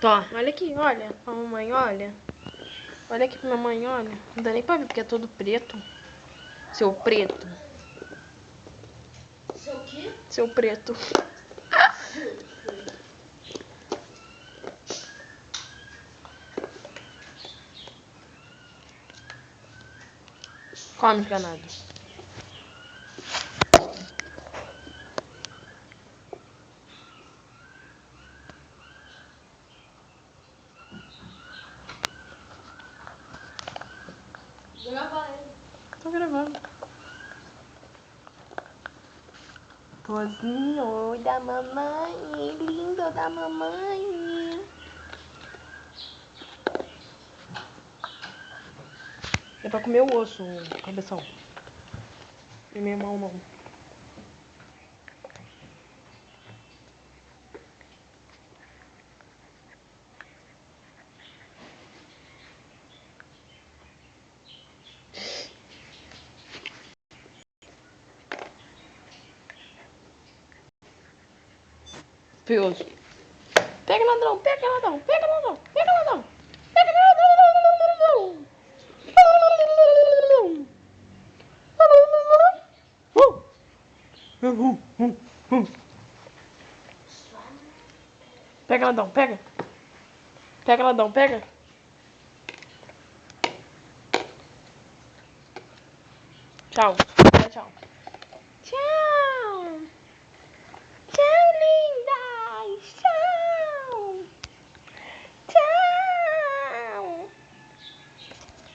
Tó, olha aqui, olha. Pra mamãe, olha. Olha aqui pra mamãe, olha. Não dá nem pra ver porque é todo preto. Seu preto. Seu quê? Seu preto. Come, danado. Grava ele. Tô gravando. Pozinho da mamãe, lindo da mamãe. É pra comer o osso, cabeção. E minha mão não. Fioso. Pega, ladrão, pega, ladrão, pega, ladrão, pega, ladrão. Pega, ladrão. Pega, ladrão, pega. Pega, ladrão, pega. Tchau. Tchau. Tchau. Tchau, lindas. Tchau.